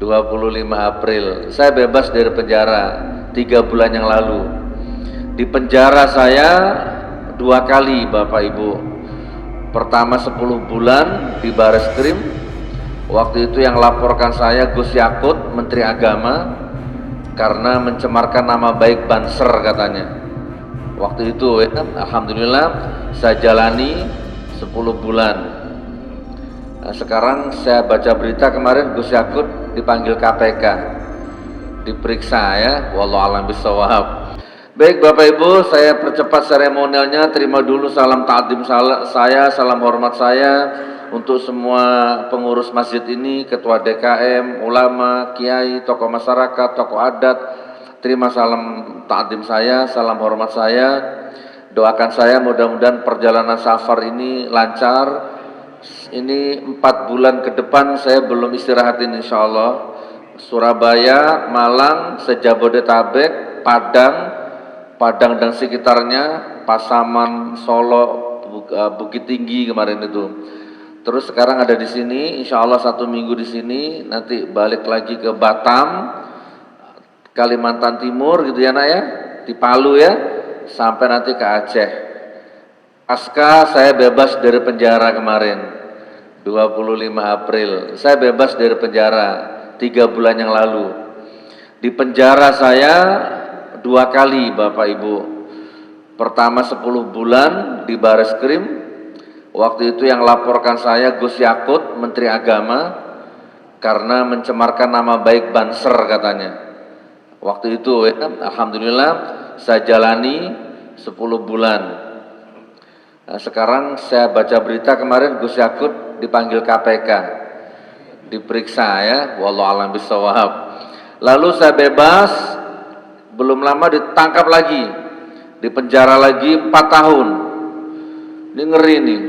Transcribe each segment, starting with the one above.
25 April. Saya bebas dari penjara 3 bulan yang lalu. Di penjara saya 2 kali Bapak Ibu. Pertama 10 bulan di Bareskrim. Waktu itu yang laporkan saya Gus Yakut, Menteri Agama, karena mencemarkan nama baik Banser katanya. Waktu itu ya, alhamdulillah saya jalani 10 bulan. Nah, sekarang saya baca berita kemarin Gus Yakut dipanggil KPK, diperiksa ya, wallahu a'lam bishawab. Baik Bapak Ibu, saya percepat seremonialnya. Terima dulu salam ta'zim saya, salam hormat saya untuk semua pengurus masjid ini, ketua DKM, ulama, kiai, tokoh masyarakat, tokoh adat. Terima salam ta'zim saya, salam hormat saya. Doakan saya mudah-mudahan perjalanan safar ini lancar. Ini 4 bulan ke depan saya belum istirahatin insyaallah. Surabaya, Malang, sejabodetabek, Padang dan sekitarnya, Pasaman, Solo, Bukit Tinggi kemarin itu. Terus sekarang ada di sini, insya Allah 1 minggu di sini, nanti balik lagi ke Batam, Kalimantan Timur gitu ya nak ya, di Palu ya, sampai nanti ke Aceh. Pasca saya bebas dari penjara kemarin, 25 April. Saya bebas dari penjara 3 bulan yang lalu. Di penjara saya 2 kali Bapak Ibu. Pertama 10 bulan di Bareskrim. Waktu itu yang laporkan saya Gus Yakut, Menteri Agama, karena mencemarkan nama baik Banser katanya. Waktu itu ya, alhamdulillah saya jalani 10 bulan. Nah, sekarang saya baca berita kemarin Gus Yakut dipanggil KPK, diperiksa ya, wallahu a'lam bishawab. Lalu saya bebas, belum lama ditangkap lagi, dipenjara lagi 4 tahun. Ini ngeri nih,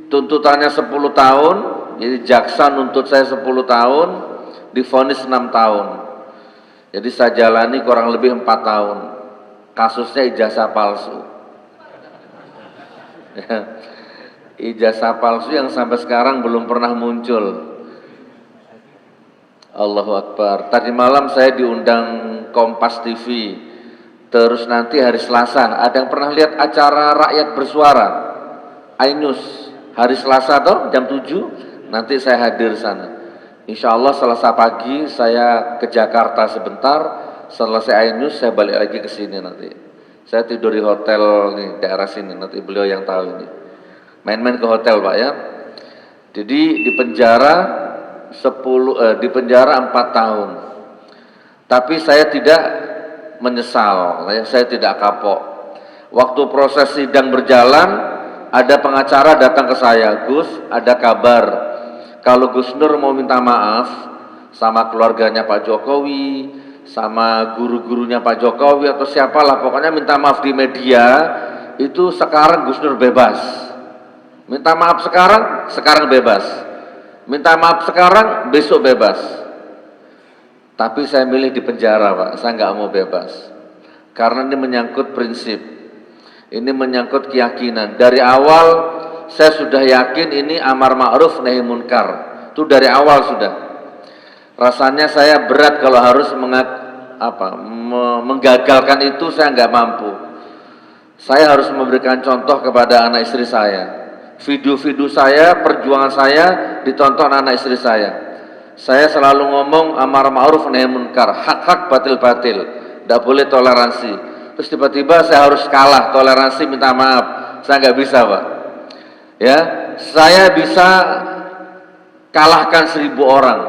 tuntutannya 10 tahun, jadi jaksa nuntut saya 10 tahun, divonis 6 tahun. Jadi saya jalani kurang lebih 4 tahun. Kasusnya ijazah palsu. Ijazah palsu yang sampai sekarang belum pernah muncul. Allahu Akbar. Tadi malam saya diundang Kompas TV. Terus nanti hari Selasa, ada yang pernah lihat acara Rakyat Bersuara? Ainus, hari Selasa toh jam 7, nanti saya hadir sana. Insya Allah Selasa pagi saya ke Jakarta sebentar, selesai Ainus saya balik lagi ke sini nanti. Saya tidur di hotel nih, daerah sini, nanti beliau yang tahu ini. Main-main ke hotel Pak ya. Jadi di penjara 4 tahun. Tapi saya tidak menyesal, saya tidak kapok. Waktu proses sidang berjalan, ada pengacara datang ke saya, Gus, ada kabar kalau Gus Nur mau minta maaf sama keluarganya Pak Jokowi, sama guru-gurunya Pak Jokowi atau siapalah, pokoknya minta maaf di media, itu sekarang Gus Nur bebas. Minta maaf sekarang bebas. Minta maaf sekarang, besok bebas. Tapi saya milih di penjara Pak, saya nggak mau bebas. Karena ini menyangkut prinsip, ini menyangkut keyakinan. Dari awal saya sudah yakin ini amar ma'ruf nahi munkar. Itu dari awal sudah. Rasanya saya berat kalau harus menggagalkan itu, saya nggak mampu. Saya harus memberikan contoh kepada anak istri saya. Video-video saya, perjuangan saya ditonton anak istri saya. Saya selalu ngomong amar ma'ruf nahi munkar, hak-hak batil-batil, tidak boleh toleransi. Terus tiba-tiba saya harus kalah, toleransi minta maaf, saya nggak bisa Pak. Ya, saya bisa kalahkan 1000 orang,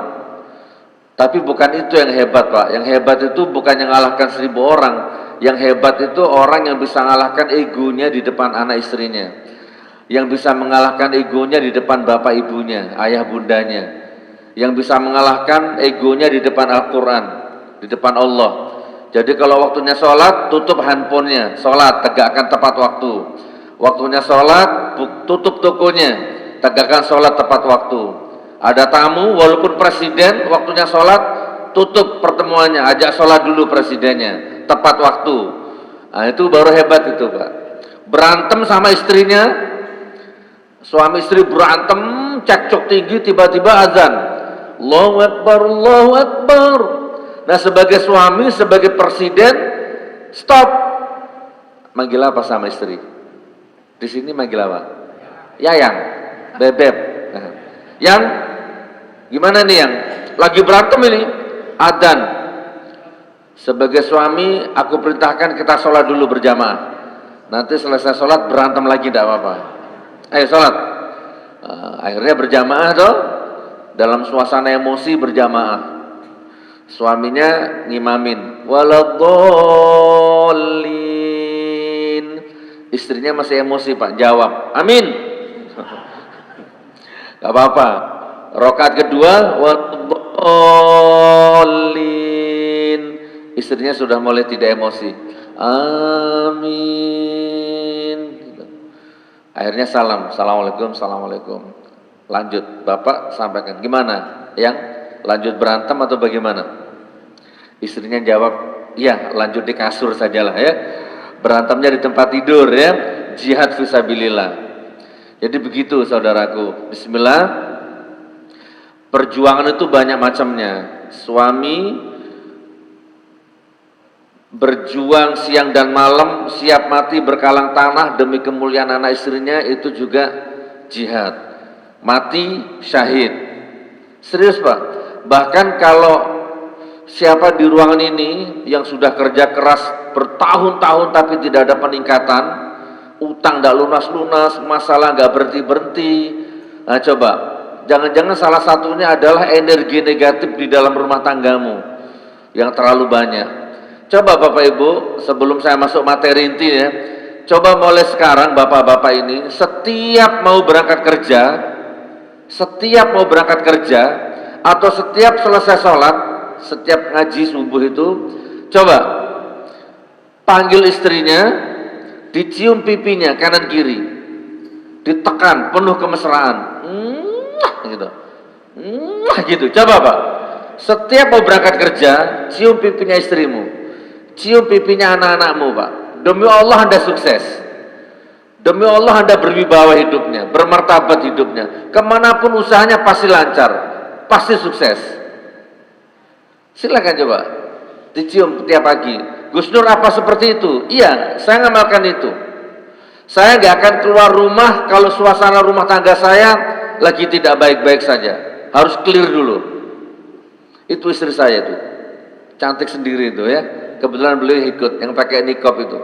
tapi bukan itu yang hebat Pak. Yang hebat itu bukan yang kalahkan 1000 orang, yang hebat itu orang yang bisa mengalahkan egonya di depan anak istrinya, yang bisa mengalahkan egonya di depan bapak ibunya, ayah bundanya, yang bisa mengalahkan egonya di depan Al-Quran, di depan Allah. Jadi kalau waktunya sholat, tutup handphonenya, sholat, tegakkan tepat waktu. Waktunya sholat, tutup tokonya, tegakkan sholat tepat waktu. Ada tamu, walaupun presiden, waktunya sholat, tutup pertemuannya, ajak sholat dulu presidennya, tepat waktu. Nah itu baru hebat itu Pak. Berantem sama istrinya, suami istri berantem, cekcok tinggi, tiba-tiba azan. Allahu Akbar, Allahu Akbar. Nah, sebagai suami, sebagai presiden, stop. Manggil apa sama istri? Di sini manggil apa? Yayang, bebek. Nah, yang gimana nih yang lagi berantem ini? Adzan. Sebagai suami, aku perintahkan kita sholat dulu berjamaah. Nanti selesai sholat berantem lagi, tidak apa-apa. Ayo sholat. Akhirnya berjamaah toh, dalam suasana emosi berjamaah. Suaminya ngimamin, waladhdallin. Istrinya masih emosi, Pak, jawab, amin. Gak apa-apa. Rakaat kedua, waladhdallin. Istrinya sudah mulai tidak emosi, amin. Akhirnya salam, assalamualaikum, assalamualaikum. Lanjut, Bapak sampaikan, gimana? Yang lanjut berantem atau bagaimana? Istrinya jawab, iya lanjut di kasur sajalah ya. Berantemnya di tempat tidur ya. Jihad fisabilillah. Jadi begitu saudaraku. Bismillah. Perjuangan itu banyak macamnya. Suami berjuang siang dan malam, siap mati berkalang tanah demi kemuliaan anak istrinya, itu juga jihad. Mati syahid. Serius Pak. Bahkan kalau siapa di ruangan ini yang sudah kerja keras bertahun-tahun tapi tidak ada peningkatan, utang tidak lunas-lunas, masalah nggak berhenti-berhenti. Nah coba, jangan-jangan salah satunya adalah energi negatif di dalam rumah tanggamu yang terlalu banyak. Coba Bapak Ibu, sebelum saya masuk materi inti ya, coba mulai sekarang bapak-bapak ini setiap mau berangkat kerja, atau setiap selesai sholat, setiap ngaji subuh itu, coba panggil istrinya, dicium pipinya kanan kiri, ditekan penuh kemesraan, gitu. Coba Pak, setiap mau berangkat kerja, cium pipinya istrimu, cium pipinya anak-anakmu Pak. Demi Allah Anda sukses, demi Allah Anda berwibawa hidupnya, bermartabat hidupnya, kemanapun usahanya pasti lancar, pasti sukses. Silakan coba dicium tiap pagi. Gus Nur apa seperti itu? Iya, saya ngamalkan itu. Saya nggak akan keluar rumah kalau suasana rumah tangga saya lagi tidak baik-baik saja. Harus clear dulu. Itu istri saya tuh, cantik sendiri itu ya. Kebetulan beliau ikut yang pakai niqab itu.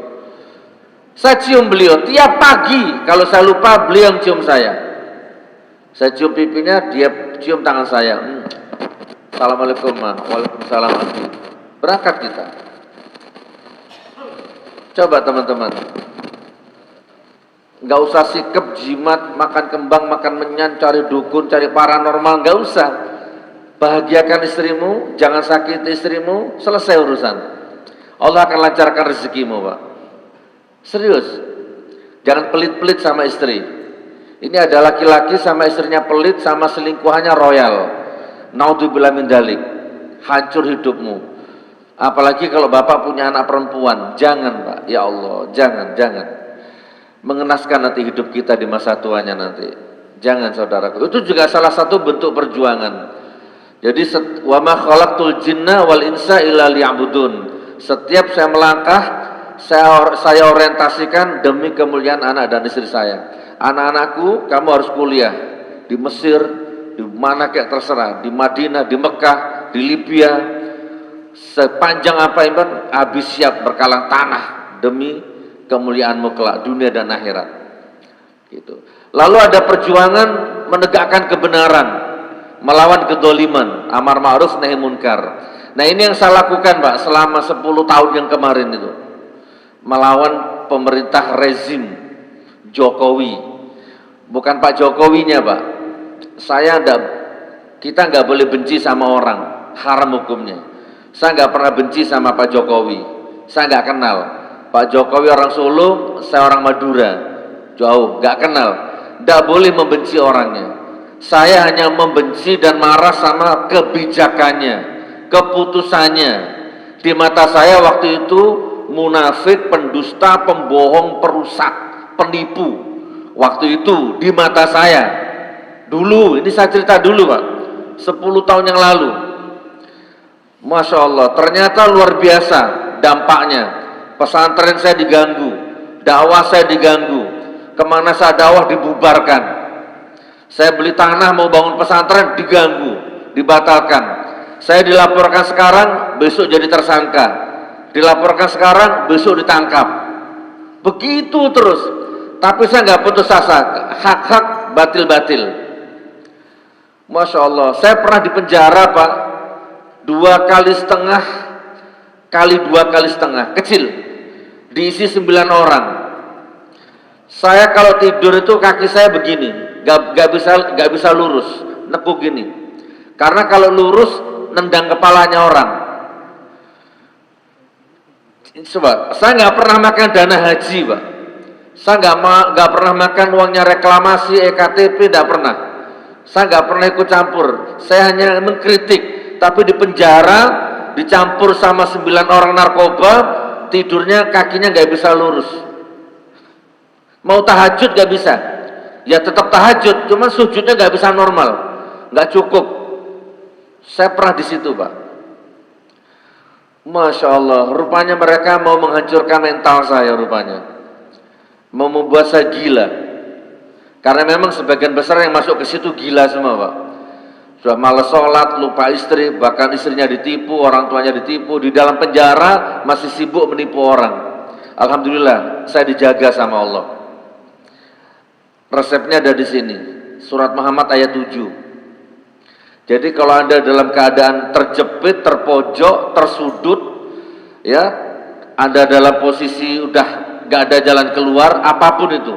Saya cium beliau tiap pagi. Kalau saya lupa, beliau yang cium saya. Saya cium pipinya, dia cium tangan saya. Assalamualaikum ma. Waalaikumsalam. Berangkat kita. Coba teman-teman, nggak usah sikap jimat, makan kembang, makan menyan, cari dukun, cari paranormal, nggak usah. Bahagiakan istrimu, jangan sakiti istrimu, selesai urusan. Allah akan lancarkan rezekimu Pak. Serius, jangan pelit-pelit sama istri. Ini ada laki-laki sama istrinya pelit, sama selingkuhannya royal. Naudzubillah min dzalik. Hancur hidupmu. Apalagi kalau bapak punya anak perempuan. Jangan Pak, ya Allah, jangan. Mengenaskan nanti hidup kita di masa tuanya nanti. Jangan saudaraku. Itu juga salah satu bentuk perjuangan. Jadi wa ma khalaqtul jinna wal insa illa liya'budun. Setiap saya melangkah, saya orientasikan demi kemuliaan anak dan istri saya. Anak-anakku, kamu harus kuliah di Mesir, di mana kayak terserah, di Madinah, di Mekah, di Libya, sepanjang apa iman, habis siap berkalang tanah demi kemuliaanmu kelak dunia dan akhirat. Gitu. Lalu ada perjuangan menegakkan kebenaran, melawan kedoliman, amar ma'ruf nahi munkar. Nah ini yang saya lakukan Pak selama 10 tahun yang kemarin itu, melawan pemerintah rezim Jokowi. Bukan Pak Jokowinya Pak. Kita nggak boleh benci sama orang, haram hukumnya. Saya nggak pernah benci sama Pak Jokowi. Saya nggak kenal. Pak Jokowi orang Solo, saya orang Madura, jauh, nggak kenal. Nggak boleh membenci orangnya. Saya hanya membenci dan marah sama kebijakannya, keputusannya. Di mata saya waktu itu munafik, pendusta, pembohong, perusak, penipu. Waktu itu di mata saya, dulu, ini saya cerita dulu Pak, 10 tahun yang lalu. Masya Allah, ternyata luar biasa dampaknya. Pesantren saya diganggu, dakwah saya diganggu, kemana saya dakwah dibubarkan. Saya beli tanah mau bangun pesantren diganggu, dibatalkan. Saya dilaporkan sekarang, besok jadi tersangka. Dilaporkan sekarang, besok ditangkap. Begitu terus. Tapi saya nggak putus asa, hak-hak batil-batil. Masya Allah, saya pernah di penjara Pak, 2,5 kali 2,5 kecil, diisi 9 orang. Saya kalau tidur itu kaki saya begini, gak bisa lurus, nekuk gini. Karena kalau lurus nendang kepalanya orang. Coba, saya nggak pernah makan dana haji Pak. Saya nggak pernah makan uangnya reklamasi, EKTP, nggak pernah. Saya nggak pernah ikut campur. Saya hanya mengkritik. Tapi di penjara dicampur sama 9 orang narkoba, tidurnya kakinya nggak bisa lurus. Mau tahajud nggak bisa. Ya tetap tahajud, cuma sujudnya nggak bisa normal, nggak cukup. Saya pernah di situ Pak. Masya Allah, rupanya mereka mau menghancurkan mental saya rupanya. Mau membuat saya gila. Karena memang sebagian besar yang masuk ke situ gila semua Pak. Sudah malas sholat, lupa istri, bahkan istrinya ditipu, orang tuanya ditipu, di dalam penjara masih sibuk menipu orang. Alhamdulillah, saya dijaga sama Allah. Resepnya ada di sini, surat Muhammad ayat 7. Jadi kalau Anda dalam keadaan terjepit, terpojok, tersudut, ya, Anda dalam posisi udah gak ada jalan keluar, apapun itu,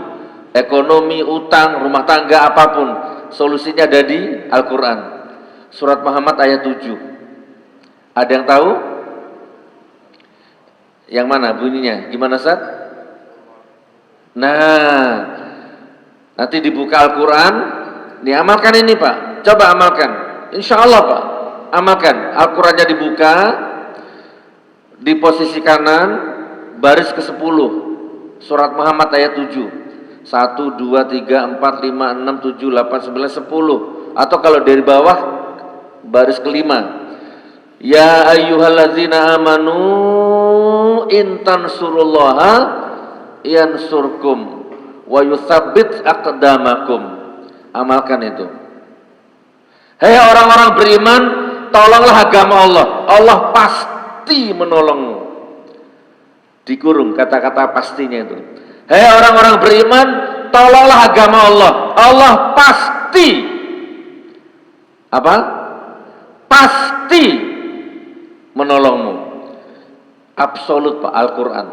ekonomi, utang, rumah tangga, apapun, solusinya ada di Al-Quran. Surat Muhammad ayat 7. Ada yang tahu? Yang mana bunyinya? Gimana Ustaz? Nah, nanti dibuka Al-Quran, diamalkan ini Pak, coba amalkan. Insya Allah Pak, amalkan. Al-Qurannya dibuka, di posisi kanan, baris ke-10, surat Muhammad ayat 7. 1, 2, 3, 4, 5, 6, 7, 8, 9, 10. Atau kalau dari bawah, baris ke-5. Ya ayyuhallazina amanu in tansurullaha yansurkum wa yutsabbit aqdamakum. Amalkan itu. Hei orang-orang beriman, tolonglah agama Allah. Allah pasti menolongmu. Dikurung kata-kata pastinya itu. Hei orang-orang beriman, tolonglah agama Allah. Allah pasti apa? Pasti menolongmu. Absolut Pak, Al-Quran.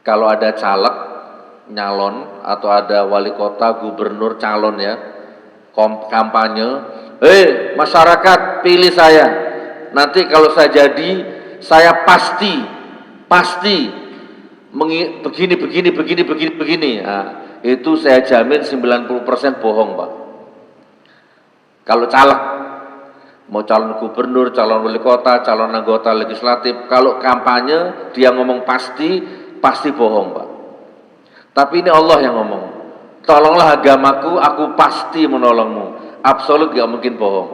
Kalau ada caleg, nyalon, atau ada wali kota, gubernur, calon ya, kampanye, masyarakat pilih saya. Nanti kalau saya jadi, saya pasti begini. Nah, itu saya jamin 90% bohong Pak. Kalau caleg, mau calon gubernur, calon wali kota, calon anggota legislatif, kalau kampanye dia ngomong pasti bohong Pak. Tapi ini Allah yang ngomong, tolonglah agamaku, aku pasti menolongmu. Absolut gak mungkin bohong.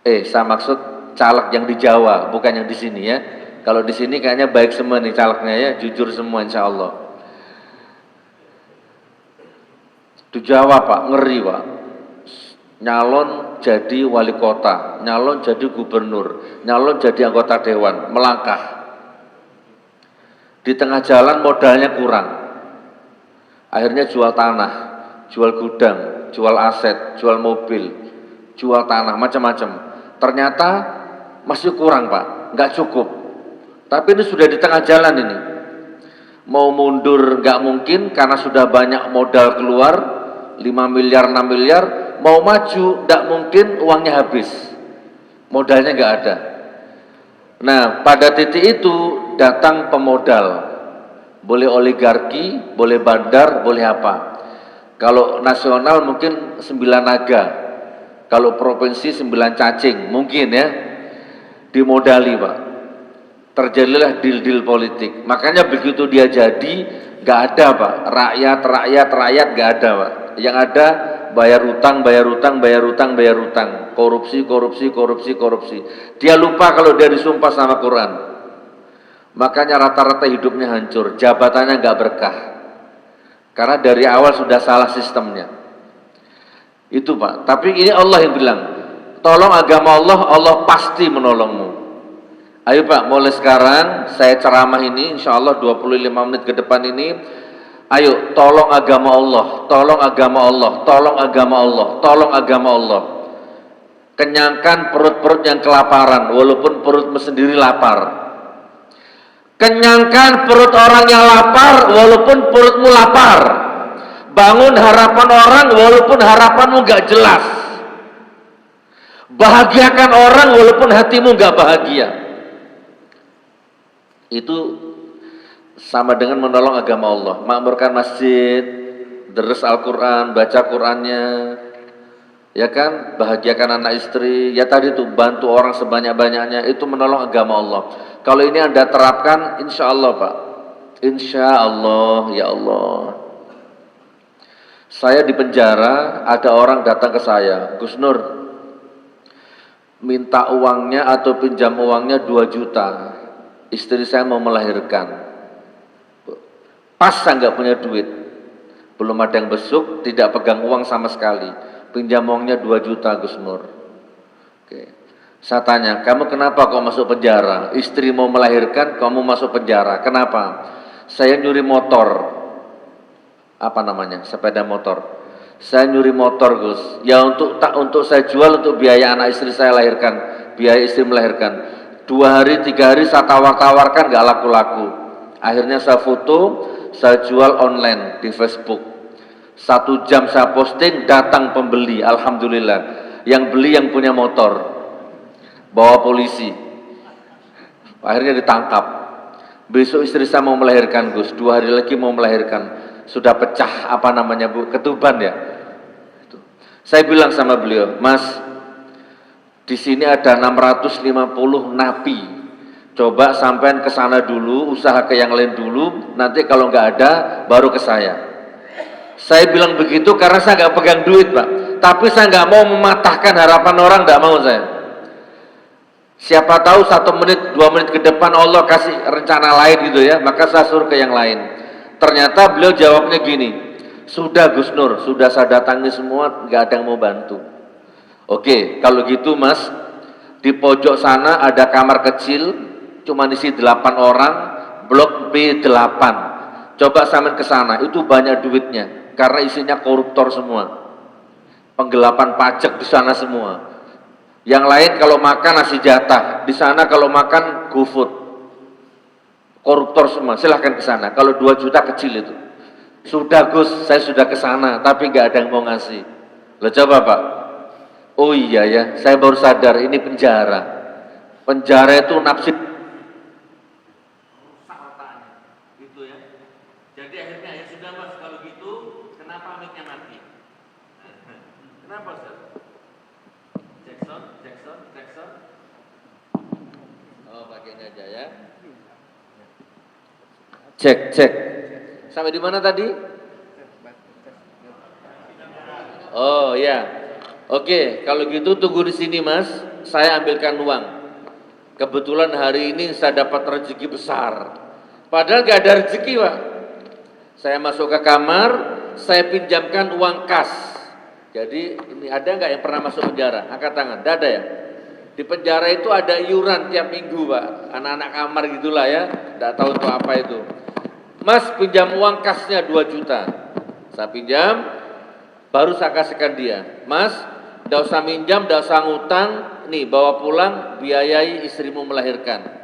Saya maksud caleg yang di Jawa, bukan yang di sini ya. Kalau di sini kayaknya baik semua nih calegnya ya, jujur semua insya Allah. Di Jawa Pak, ngeri Pak. Nyalon jadi wali kota, nyalon jadi gubernur, nyalon jadi anggota dewan, melangkah. Di tengah jalan modalnya kurang. Akhirnya jual tanah, jual gudang, jual aset, jual mobil, jual tanah, macam-macam. Ternyata masih kurang Pak, nggak cukup. Tapi ini sudah di tengah jalan ini. Mau mundur nggak mungkin karena sudah banyak modal keluar, 5 miliar, 6 miliar. Mau maju nggak mungkin, uangnya habis. Modalnya nggak ada. Nah, pada titik itu datang pemodal. Boleh oligarki, boleh bandar, boleh apa. Kalau nasional mungkin 9 naga. Kalau provinsi 9 cacing, mungkin ya. Dimodali Pak. Terjadilah deal-deal politik. Makanya begitu dia jadi, nggak ada Pak. Rakyat nggak ada Pak. Yang ada bayar utang, bayar utang, bayar utang, bayar utang, korupsi, korupsi, korupsi, korupsi. Dia lupa kalau dia disumpah sama Quran. Makanya rata-rata hidupnya hancur, jabatannya nggak berkah. Karena dari awal sudah salah sistemnya. Itu Pak. Tapi ini Allah yang bilang, tolong agama Allah, Allah pasti menolongmu. Ayo Pak, mulai sekarang saya ceramah ini, insya Allah 25 menit ke depan ini, ayo tolong agama Allah, tolong agama Allah, tolong agama Allah, tolong agama Allah. Kenyangkan perut-perut yang kelaparan, walaupun perutmu sendiri lapar. Kenyangkan perut orang yang lapar, walaupun perutmu lapar. Bangun harapan orang, walaupun harapanmu gak jelas. Bahagiakan orang, walaupun hatimu gak bahagia. Itu sama dengan menolong agama Allah, makmurkan masjid, deres Al-Quran, baca Qurannya, ya kan, bahagiakan anak istri, ya tadi tuh bantu orang sebanyak-banyaknya, itu menolong agama Allah. Kalau ini Anda terapkan, insya Allah Pak, insya Allah, ya Allah. Saya di penjara, ada orang datang ke saya, Gus Nur, minta uangnya atau pinjam uangnya 2 juta, istri saya mau melahirkan. Pas saya nggak punya duit, belum ada yang besuk, tidak pegang uang sama sekali, pinjam uangnya 2 juta Gus Nur. Oke. Saya tanya, kamu kenapa kok masuk penjara? Istri mau melahirkan, kamu masuk penjara, kenapa? Saya nyuri motor, apa namanya, sepeda motor. Saya nyuri motor Gus, ya untuk saya jual untuk biaya anak istri saya lahirkan, biaya istri melahirkan. 2 hari 3 hari saya tawar-tawarkan nggak laku-laku. Akhirnya saya foto, saya jual online di Facebook. 1 jam saya posting, datang pembeli, alhamdulillah. Yang beli yang punya motor, bawa polisi. Akhirnya ditangkap. Besok istri saya mau melahirkan Gus, 2 hari lagi mau melahirkan. Sudah pecah apa namanya Bu, ketuban ya. Saya bilang sama beliau, Mas, di sini ada 650 napi. Coba sampean ke sana dulu, usaha ke yang lain dulu, nanti kalau nggak ada baru ke saya. Saya bilang begitu karena saya nggak pegang duit Pak, tapi saya nggak mau mematahkan harapan orang, nggak mau saya. Siapa tahu 1 menit 2 menit ke depan Allah kasih rencana lain gitu ya, maka saya suruh ke yang lain. Ternyata beliau jawabnya gini, sudah Gus Nur, sudah saya datangi semua, nggak ada yang mau bantu. Oke, kalau gitu Mas, di pojok sana ada kamar kecil, cuma isi 8 orang, blok B8. Coba sampean ke sana, itu banyak duitnya, karena isinya koruptor semua, penggelapan pajak di sana semua. Yang lain kalau makan nasi jatah, di sana kalau makan GoFood, koruptor semua. Silahkan ke sana. Kalau 2 juta kecil itu. Sudah Gus, saya sudah ke sana, tapi nggak ada yang mau ngasih. Loh coba Pak. Oh iya ya, saya baru sadar ini penjara. Penjara itu nafsi. Gitu ya. Jadi akhirnya ya sudah Mas, kalau gitu kenapa mic-nya mati? Kenapa Ustaz? Jackson. Oh, pakai ini aja ya. Cek. Sampai di mana tadi? Oh ya. Oke, kalau gitu tunggu di sini Mas, saya ambilkan uang. Kebetulan hari ini saya dapat rezeki besar. Padahal gak ada rezeki Pak. Saya masuk ke kamar, saya pinjamkan uang kas. Jadi ini ada nggak yang pernah masuk penjara? Angkat tangan, tidak ada ya? Di penjara itu ada iuran tiap minggu Pak. Anak-anak kamar gitulah ya, tidak tahu itu apa itu. Mas pinjam uang kasnya 2 juta. Saya pinjam, baru saya kasihkan dia. Mas, tidak usah minjam, tidak usah ngutang, nih bawa pulang, biayai istrimu melahirkan.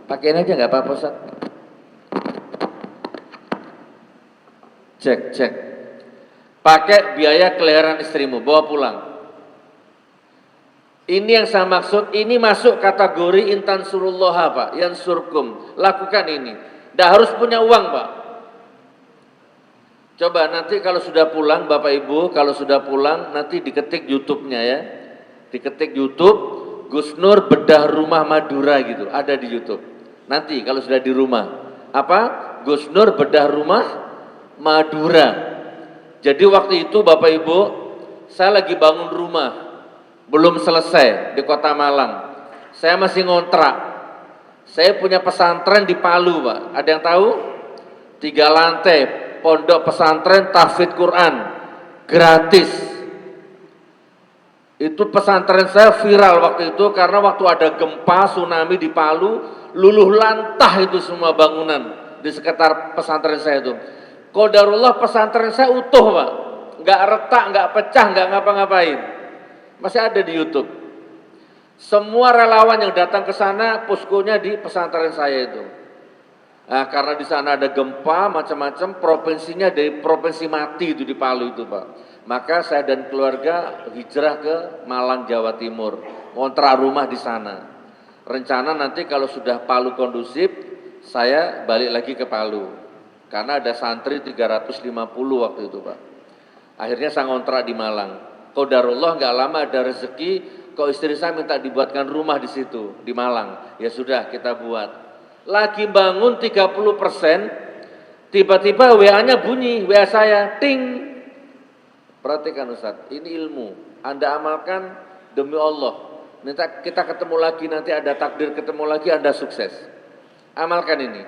Pakein aja nggak apa-apa Ustaz. Cek. Pakai biaya kelahiran istrimu, bawa pulang. Ini yang saya maksud, ini masuk kategori intan surullah Pak, yang surkum. Lakukan ini. Tidak harus punya uang Pak. Coba nanti kalau sudah pulang Bapak Ibu, kalau sudah pulang nanti diketik YouTube-nya ya. Diketik YouTube, Gus Nur bedah rumah Madura gitu, ada di YouTube. Nanti kalau sudah di rumah, apa? Gus Nur bedah rumah Madura. Jadi waktu itu Bapak Ibu, saya lagi bangun rumah, belum selesai di Kota Malang. Saya masih ngontrak. Saya punya pesantren di Palu, Pak. Ada yang tahu? 3 lantai, pondok pesantren tahfidz Quran, gratis. Itu pesantren saya viral waktu itu karena waktu ada gempa tsunami di Palu, luluh lantah itu semua bangunan di sekitar pesantren saya itu. Qadarullah pesantren saya utuh, Pak. Nggak retak, nggak pecah, nggak ngapa-ngapain. Masih ada di YouTube. Semua relawan yang datang ke sana poskonya di pesantren saya itu. Nah, karena di sana ada gempa macam-macam, provinsinya dari provinsi mati itu di Palu itu, Pak. Maka saya dan keluarga hijrah ke Malang, Jawa Timur, ngontrak rumah di sana. Rencana nanti kalau sudah Palu kondusif, saya balik lagi ke Palu. Karena ada santri 350 waktu itu, Pak. Akhirnya saya ngontrak di Malang. Qadarullah nggak lama ada rezeki, kok istri saya minta dibuatkan rumah di situ, di Malang. Ya sudah, kita buat. Lagi bangun 30%, tiba-tiba WA-nya bunyi, WA saya, ting. Perhatikan Ustaz, ini ilmu. Anda amalkan demi Allah. Minta kita ketemu lagi, nanti ada takdir ketemu lagi, Anda sukses. Amalkan ini.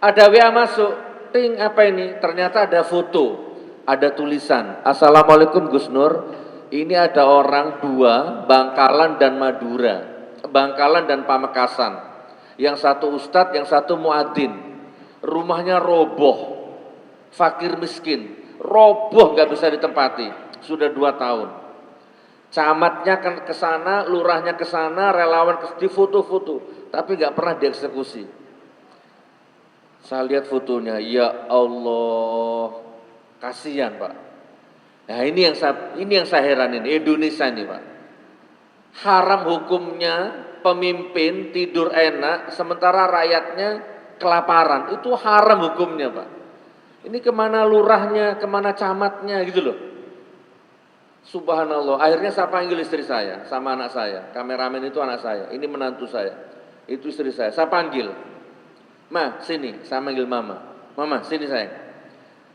Ada WA masuk, ting, apa ini? Ternyata ada foto, ada tulisan, Assalamualaikum Gus Nur, ini ada orang 2, Bangkalan dan Madura, Bangkalan dan Pamekasan. Yang satu ustadz, yang satu muadzin. Rumahnya roboh, fakir miskin, roboh nggak bisa ditempati, sudah 2 tahun. Camatnya kan ke sana, lurahnya ke sana, relawan di foto-foto, tapi nggak pernah dieksekusi. Saya lihat fotonya, ya Allah, kasihan Pak. Nah ini yang saya heranin, Indonesia ini Pak. Haram hukumnya pemimpin tidur enak, sementara rakyatnya kelaparan. Itu haram hukumnya Pak. Ini kemana lurahnya, kemana camatnya gitu loh. Subhanallah, akhirnya saya panggil istri saya, sama anak saya. Kameramen itu anak saya, ini menantu saya. Itu istri saya panggil. Ma, sini, saya manggil mama. Mama, sini sayang.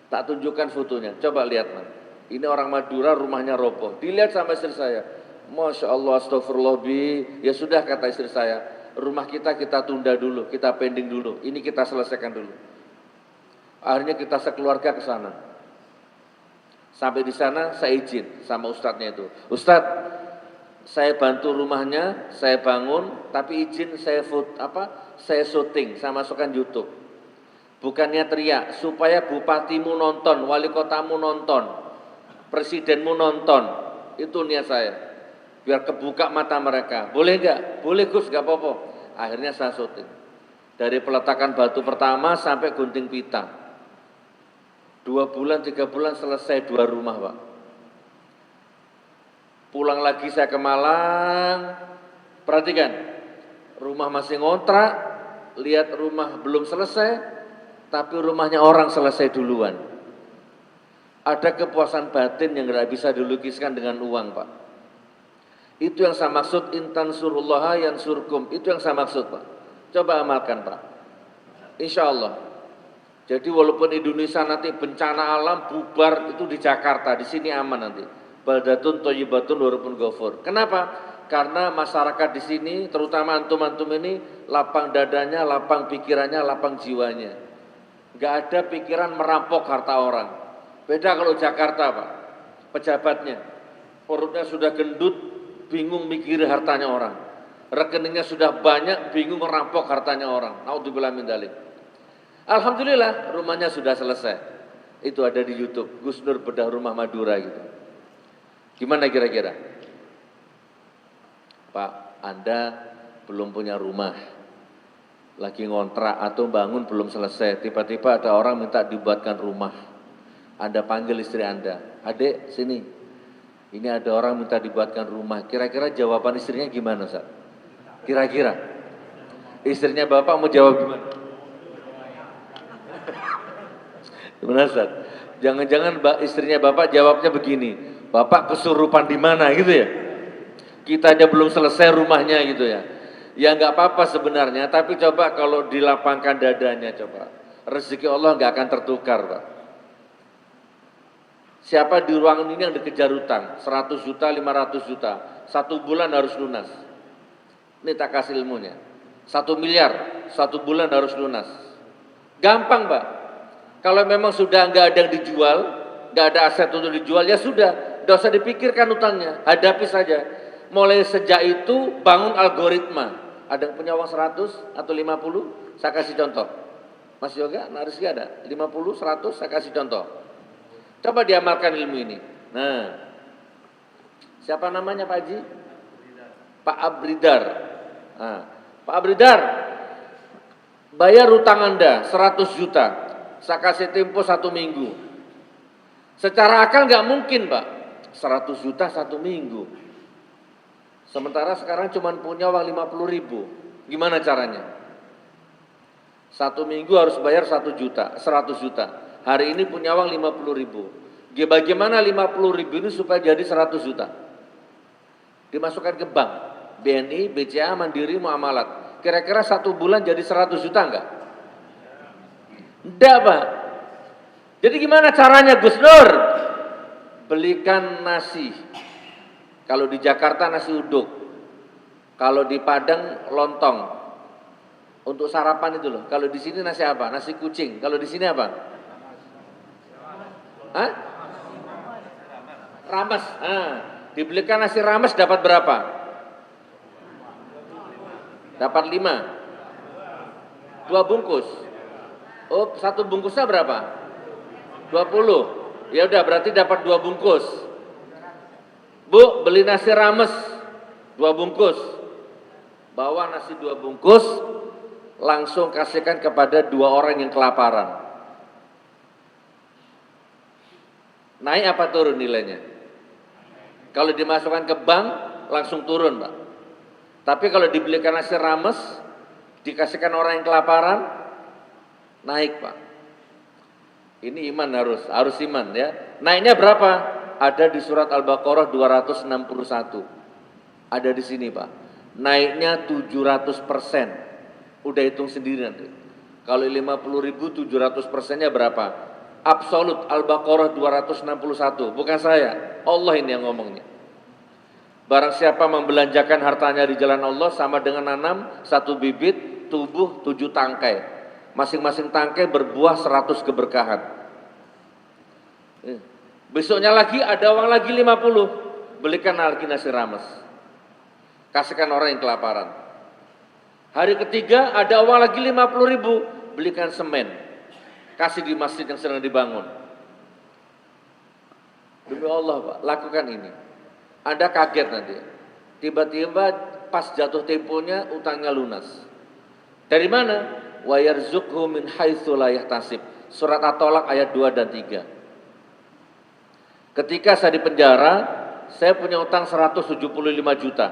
Tak tunjukkan fotonya, coba lihat Ma. Ini orang Madura, rumahnya roboh. Dilihat sama istri saya. Masya Allah, astagfirullah bi. Ya sudah kata istri saya, rumah kita tunda dulu, kita pending dulu. Ini kita selesaikan dulu. Akhirnya kita sekeluarga ke sana. Sampai di sana saya izin sama ustadznya itu. Ustadz, saya bantu rumahnya, saya bangun, tapi izin saya syuting, saya masukkan YouTube. Bukannya teriak, supaya bupatimu nonton, wali kotamu nonton, presidenmu nonton. Itu niat saya. Biar kebuka mata mereka. Boleh enggak? Boleh Gus, enggak apa-apa. Akhirnya saya syuting. Dari peletakan batu pertama sampai gunting pita. 2 bulan, 3 bulan selesai 2 rumah Pak. Pulang lagi saya ke Malang. Perhatikan. Rumah masih ngontrak. Lihat rumah belum selesai. Tapi rumahnya orang selesai duluan. Ada kepuasan batin yang tidak bisa dilukiskan dengan uang Pak. Itu yang saya maksud, intan surullaha yansurkum. Itu yang saya maksud Pak. Coba amalkan Pak. Insya Allah. Jadi walaupun Indonesia nanti bencana alam bubar, itu di Jakarta, di sini aman nanti. Baldatun thayyibatun wa rabbun ghafur. Kenapa? Karena masyarakat di sini, terutama antum-antum ini, lapang dadanya, lapang pikirannya, lapang jiwanya. Gak ada pikiran merampok harta orang. Beda kalau Jakarta Pak. Pejabatnya, perutnya sudah gendut, bingung mikir hartanya orang. Rekeningnya sudah banyak, bingung merampok hartanya orang. Naudzubillah min dzalik. Alhamdulillah rumahnya sudah selesai. Itu ada di YouTube, Gus Nur bedah rumah Madura gitu. Gimana kira-kira? Pak, Anda belum punya rumah, lagi ngontrak atau bangun belum selesai, tiba-tiba ada orang minta dibuatkan rumah. Anda panggil istri Anda, adek sini, ini ada orang minta dibuatkan rumah. Kira-kira jawaban istrinya gimana Ustaz? Kira-kira istrinya Bapak mau jawab gimana? Gimana Ustaz? Jangan-jangan istrinya Bapak jawabnya begini, Bapak kesurupan di mana gitu ya? Kita aja belum selesai rumahnya gitu ya. Ya nggak apa-apa sebenarnya, tapi coba kalau dilapangkan dadanya coba. Rezeki Allah nggak akan tertukar Pak. Siapa di ruangan ini yang dikejar utang? 100 juta, 500 juta. 1 bulan harus lunas. Ini tak kasih ilmunya. 1 miliar, 1 bulan harus lunas. Gampang, Pak. Kalau memang sudah nggak ada yang dijual, nggak ada aset untuk dijual, ya sudah. Nggak usah dipikirkan utangnya. Hadapi saja. Mulai sejak itu bangun algoritma. Ada yang punya uang 100 atau 50? Saya kasih contoh. Mas Yoga, Rizky ada? 50, 100, saya kasih contoh. Coba diamalkan ilmu ini. Nah, siapa namanya Pak Haji? Pak Abridar. Nah, Pak Abridar, bayar utang Anda 100 juta. Saya kasih tempo 1 minggu. Secara akal nggak mungkin, Pak. 100 juta 1 minggu. Sementara sekarang cuma punya uang 50 ribu. Gimana caranya? 1 minggu harus bayar 1 juta, 100 juta. Hari ini punya uang 50 ribu. Bagaimana 50 ribu ini supaya jadi 100 juta? Dimasukkan ke bank, BNI, BCA, Mandiri, Muamalat. Kira-kira 1 bulan jadi 100 juta enggak? Enggak, Pak. Jadi gimana caranya, Gus Nur? Belikan nasi. Kalau di Jakarta nasi uduk. Kalau di Padang lontong. Untuk sarapan itu loh. Kalau di sini nasi apa? Nasi kucing. Kalau di sini apa? Hah? Rames. Dibelikan nasi rames dapat berapa? Dapat 5. 2 bungkus. Oh, 1 bungkusnya berapa? 20. Ya udah berarti dapat 2 bungkus. Bu, beli nasi rames 2 bungkus. Bawa nasi 2 bungkus, langsung kasihkan kepada 2 orang yang kelaparan. Naik apa turun nilainya? Kalau dimasukkan ke bank langsung turun, Pak. Tapi kalau dibelikan nasi rames, dikasihkan orang yang kelaparan, naik, Pak. Ini iman harus iman ya. Naiknya berapa? Ada di surat Al-Baqarah 261. Ada di sini, Pak. Naiknya 700%. Udah hitung sendiri nanti. Kalau 50 ribu 700%-nya berapa? Absolut Al-Baqarah 261, bukan saya, Allah ini yang ngomongnya. Barang siapa membelanjakan hartanya di jalan Allah sama dengan nanam 1 bibit, tubuh 7 tangkai. Masing-masing tangkai berbuah 100 keberkahan. Besoknya lagi ada uang lagi 50, belikan lagi nasi rames. Kasihkan orang yang kelaparan. Hari ketiga ada uang lagi 50 ribu, belikan semen. Kasih di masjid yang sedang dibangun. Demi Allah, Pak, lakukan ini. Anda kaget nanti. Tiba-tiba pas jatuh temponya utangnya lunas. Dari mana? Wa yarzuqhu min haitsu la yahtasib. Surat At-Tolak ayat 2 dan 3. Ketika saya di penjara, saya punya utang 175 juta.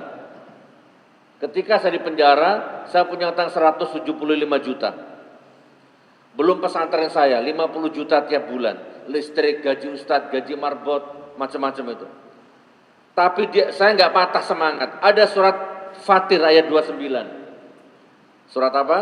Ketika saya di penjara, saya punya utang 175 juta. Belum pesantren saya, 50 juta tiap bulan. Listrik, gaji ustadz, gaji marbot, macam-macam itu. Tapi saya nggak patah semangat. Ada surat Fatir ayat 29. Surat apa?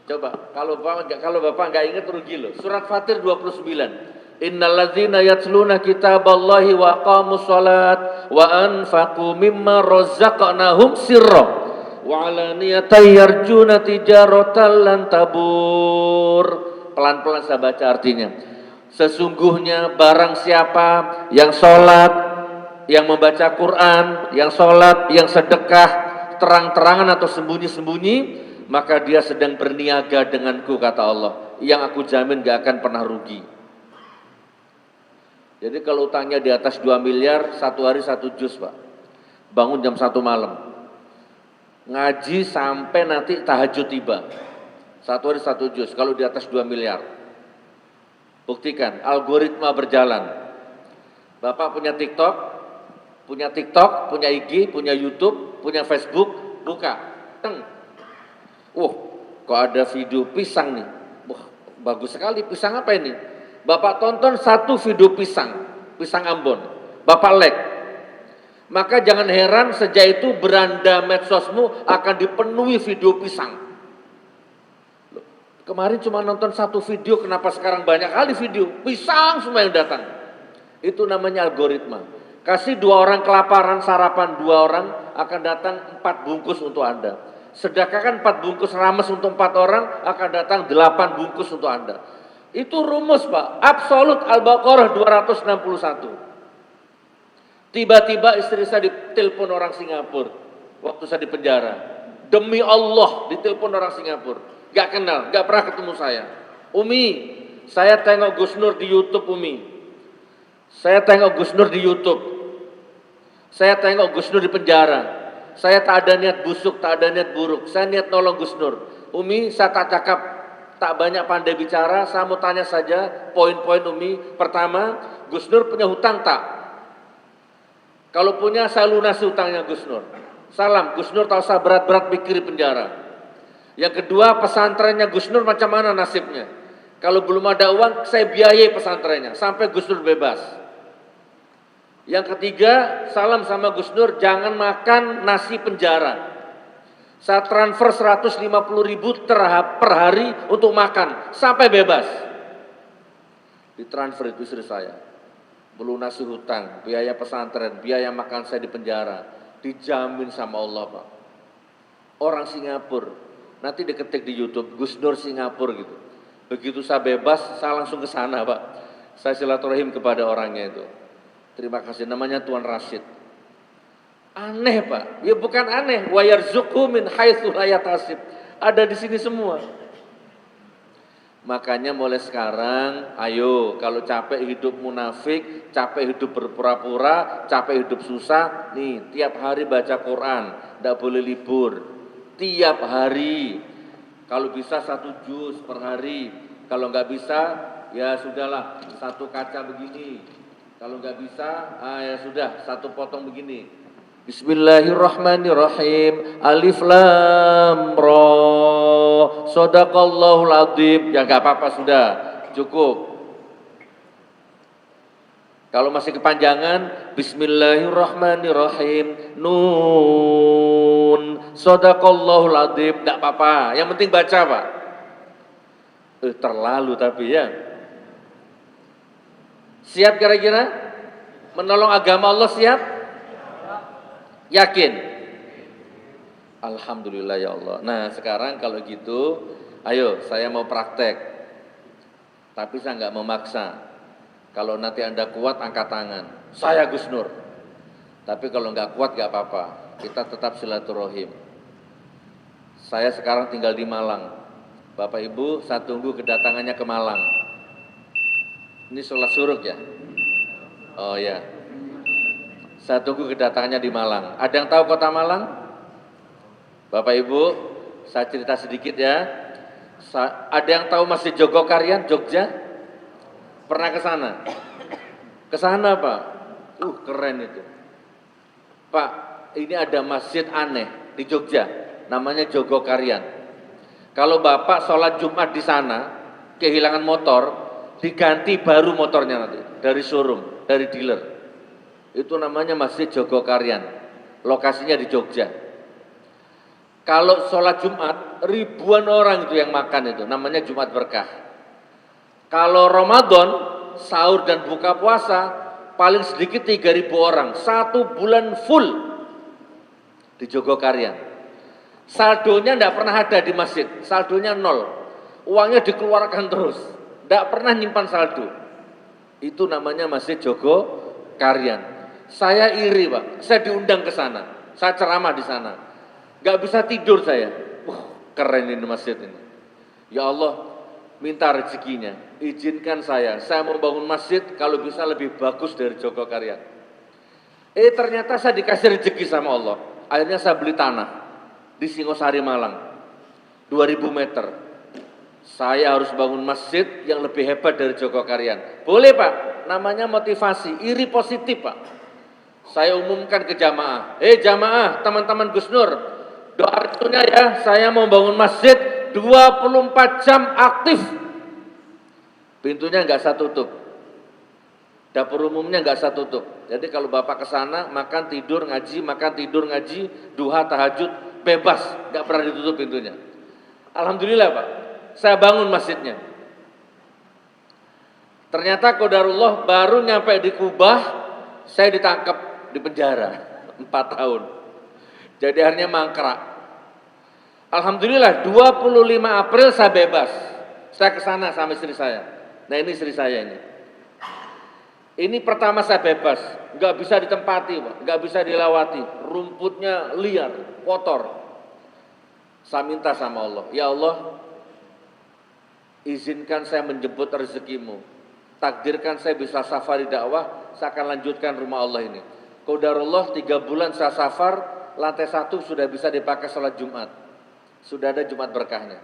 Coba, kalau Bapak nggak ingat rugi loh. Surat Fatir 29. Innalladzina yatluna kitaballahi wa aqamus shalat wa anfaqu mimma razaqnahum sirra wa alaniyatan yarjuna tijaratan lan tabur. Pelan-pelan saya baca artinya. Sesungguhnya barang siapa yang sholat, yang membaca Quran, yang sholat, yang sedekah terang-terangan atau sembunyi-sembunyi, maka dia sedang berniaga denganku, kata Allah, yang aku jamin gak akan pernah rugi. Jadi kalau utangnya di atas 2 miliar, 1 hari 1 juz, Pak. Bangun jam 1 malam. Ngaji sampai nanti tahajud tiba. 1 hari 1 juz kalau di atas 2 miliar. Buktikan, algoritma berjalan. Bapak punya TikTok, punya IG, punya YouTube, punya Facebook, buka. Teng. Kok ada video pisang nih. Wah, bagus sekali, pisang apa ini? Bapak tonton 1 video pisang Ambon. Bapak like. Maka jangan heran sejak itu beranda medsosmu akan dipenuhi video pisang. Kemarin cuma nonton satu video, kenapa sekarang banyak kali video? Pisang semua yang datang. Itu namanya algoritma. Kasih 2 orang kelaparan sarapan, 2 orang akan datang 4 bungkus untuk Anda. Sedekahkan 4 bungkus rames untuk 4 orang, akan datang 8 bungkus untuk Anda. Itu rumus Pak, absolut Al-Baqarah 261. Tiba-tiba istri saya ditelepon orang Singapura waktu saya di penjara. Demi Allah ditelepon orang Singapura. Gak kenal, gak pernah ketemu saya. Umi, saya tengok Gus Nur di YouTube Umi. Saya tengok Gus Nur di YouTube. Saya tengok Gus Nur di penjara. Saya tak ada niat busuk, tak ada niat buruk. Saya niat nolong Gus Nur. Umi, saya tak cakap, tak banyak pandai bicara. Saya mau tanya saja poin-poin Umi. Pertama, Gus Nur punya hutang tak? Kalau punya, saya lunasi hutangnya Gus Nur. Salam, Gus Nur tak usah berat-berat pikir di penjara. Yang kedua, pesantrennya Gus Nur macam mana nasibnya? Kalau belum ada uang, saya biayai pesantrennya sampai Gus Nur bebas. Yang ketiga, salam sama Gus Nur, jangan makan nasi penjara. Saya transfer 150.000 per hari untuk makan sampai bebas. Ditransfer itu istri saya. Melunasi hutang, biaya pesantren, biaya makan saya di penjara, dijamin sama Allah Pak. Orang Singapura, nanti diketik di YouTube Gus Nur Singapura gitu. Begitu saya bebas, saya langsung ke sana Pak. Saya silaturahim kepada orangnya itu. Terima kasih, namanya Tuan Rashid. Aneh Pak, ya bukan aneh. Wa yarzuqhu min haitsu la yahtasib. Ada di sini semua. Makanya mulai sekarang, ayo kalau capek hidup munafik, capek hidup berpura-pura, capek hidup susah, nih tiap hari baca Quran, tidak boleh libur. Tiap hari, kalau bisa 1 juz per hari, kalau nggak bisa ya sudahlah 1 kaca begini. Kalau nggak bisa, ya sudah 1 potong begini. Bismillahirrahmanirrahim. Alif lam ra. Shadaqallahul adzim. Ya nggak apa-apa sudah, cukup. Kalau masih kepanjangan, Bismillahirrahmanirrahim. Nun. Shadaqallahul adzim. Nggak apa-apa. Yang penting baca Pak. Terlalu tapi ya. Siap kira-kira? Menolong agama Allah siap? Yakin? Alhamdulillah ya Allah. Nah sekarang kalau gitu, ayo saya mau praktek. Tapi saya nggak memaksa. Kalau nanti Anda kuat angkat tangan. Saya Gus Nur. Tapi kalau nggak kuat nggak apa-apa. Kita tetap silaturahim. Saya sekarang tinggal di Malang. Bapak Ibu, saya tunggu kedatangannya ke Malang. Ini sholat suruk ya? Oh ya. Saya tunggu kedatangannya di Malang. Ada yang tahu kota Malang? Bapak Ibu, saya cerita sedikit ya. Ada yang tahu Masjid Jogokarian, Jogja? Pernah ke sana? Ke sana Pak. Keren itu. Pak, ini ada masjid aneh di Jogja. Namanya Jogokarian. Kalau Bapak sholat Jumat di sana, kehilangan motor, diganti baru motornya nanti dari showroom, dari dealer. Itu namanya Masjid Jogokarian. Lokasinya di Jogja. Kalau sholat Jumat, ribuan orang itu yang makan itu, namanya Jumat Berkah. Kalau Ramadan, sahur dan buka puasa, paling sedikit 3.000 orang, 1 bulan full di Jogokarian. Saldonya tidak pernah ada di masjid, saldonya 0. Uangnya dikeluarkan terus. Tidak pernah nyimpan saldo. Itu namanya Masjid Jogokarian. Saya iri Pak, saya diundang ke sana. Saya ceramah di sana. Gak bisa tidur saya. Keren ini masjid ini. Ya Allah, minta rezekinya. Izinkan saya mau bangun masjid kalau bisa lebih bagus dari Jogokarian. Ternyata saya dikasih rezeki sama Allah. Akhirnya saya beli tanah di Singosari Malang. 2000 meter. Saya harus bangun masjid yang lebih hebat dari Jogokarian. Boleh Pak, namanya motivasi, iri positif Pak. Saya umumkan ke jamaah. Jamaah, teman-teman Gus Nur, doa restunya ya, saya mau bangun masjid 24 jam aktif. Pintunya nggak saya tutup. Dapur umumnya nggak saya tutup. Jadi kalau Bapak ke sana, makan, tidur, ngaji, makan, tidur, ngaji, duha, tahajud, bebas, nggak pernah ditutup pintunya. Alhamdulillah Pak. saya bangun masjidnya. Ternyata qadarullah baru nyampe di Kubah, saya ditangkap di penjara 4 tahun. Jadi akhirnya mangkrak. Alhamdulillah 25 April saya bebas. Saya ke sana sama istri saya. Nah ini istri saya ini. Ini pertama saya bebas, nggak bisa ditempati, Pak, nggak bisa dilewati. Rumputnya liar, kotor. Saya minta sama Allah, ya Allah, izinkan saya menjemput rezekimu. Takdirkan saya bisa safari dakwah, saya akan lanjutkan rumah Allah ini. Qadarullah 3 bulan saya safar, lantai 1 sudah bisa dipakai sholat Jumat. Sudah ada Jumat berkahnya.